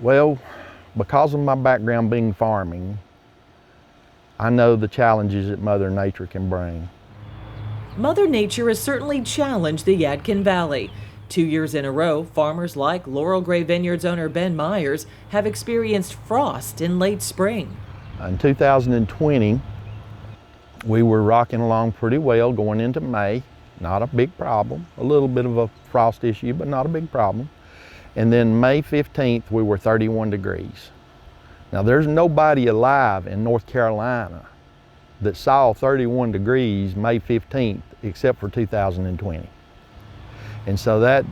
Well, because of my background being farming, I know the challenges that Mother Nature can bring. Mother Nature has certainly challenged the Yadkin Valley. 2 years in a row, farmers like Laurel Vineyards owner Ben Myers have experienced frost in late spring. In 2020, we were rocking along pretty well going into May. Not a big problem, a little bit of a frost issue, but not a big problem. And then May 15th, we were 31 degrees. Now there's nobody alive in North Carolina that saw 31 degrees May 15th except for 2020. And so that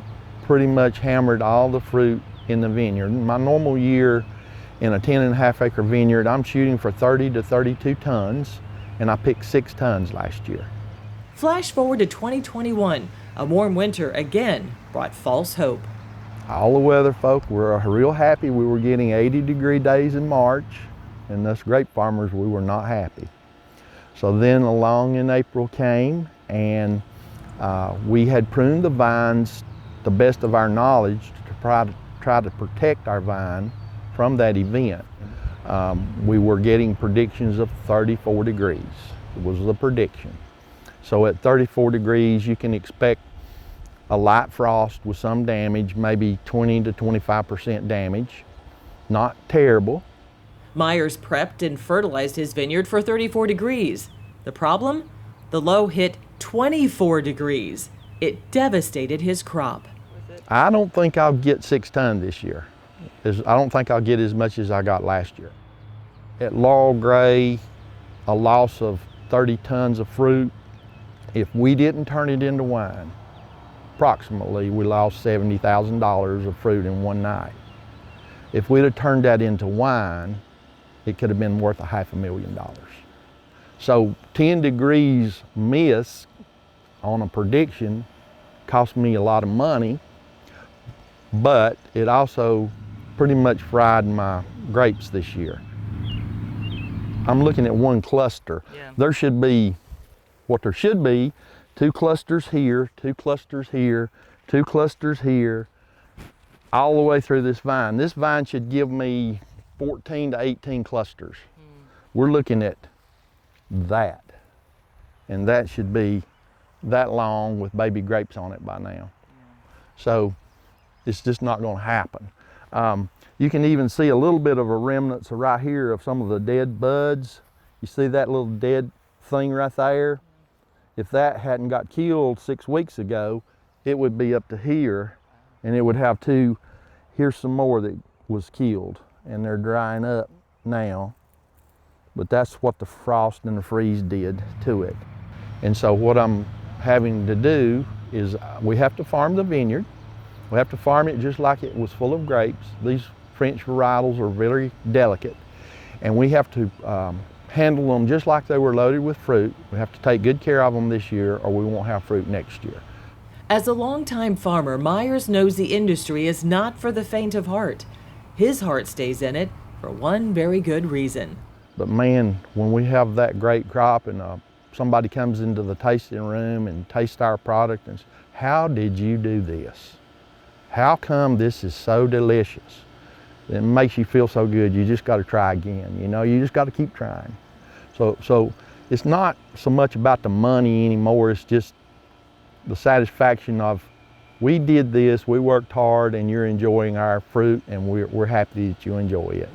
pretty much hammered all the fruit in the vineyard. My normal year in a 10.5 acre vineyard, I'm shooting for 30 to 32 tons, and I picked 6 tons last year. Flash forward to 2021. A warm winter again brought false hope. All the weather folk were real happy. We were getting 80-degree days in March, and us grape farmers, we were not happy. So then along in April came, and we had pruned the vines the best of our knowledge to try to protect our vine from that event. We were getting predictions of 34 degrees. It was the prediction. So at 34 degrees, you can expect a light frost with some damage, maybe 20 to 25% damage. Not terrible. Myers prepped and fertilized his vineyard for 34 degrees. The problem? The low hit 24 degrees. It devastated his crop. I don't think I'll get 6 tons this year. I don't think I'll get as much as I got last year. At Laurel Gray, a loss of 30 tons of fruit, if we didn't turn it into wine, approximately we lost $70,000 of fruit in one night. If we'd have turned that into wine, it could have been worth $500,000. So 10 degrees miss on a prediction cost me a lot of money, but it also pretty much fried my grapes this year. I'm looking at one cluster. Yeah. There should be, what there should be, 2 clusters here, 2 clusters here, 2 clusters here, all the way through this vine. This vine should give me 14 to 18 clusters. We're looking at that, and that should be that long with baby grapes on it by now. So it's just not going to happen. You can even see a little bit of a remnants right here of some of the dead buds. You see that little dead thing right there? If that hadn't got killed 6 weeks ago, it would be up to here, and it would have 2. Here's some more that was killed, and they're drying up now. But that's what the frost and the freeze did to it. And so what I'm having to do is we have to farm the vineyard. We have to farm it just like it was full of grapes. These French varietals are very delicate, and we have to handle them just like they were loaded with fruit. We have to take good care of them this year, or we won't have fruit next year. As a longtime farmer, Myers knows the industry is not for the faint of heart. His heart stays in it for one very good reason. But man, when we have that great crop and somebody comes into the tasting room and tastes our product and says, "How did you do this? How come this is so delicious?" It makes you feel so good. You just got to try again. You know, you just got to keep trying. So it's not so much about the money anymore. It's just the satisfaction of, we did this, we worked hard, and you're enjoying our fruit, and we're happy that you enjoy it.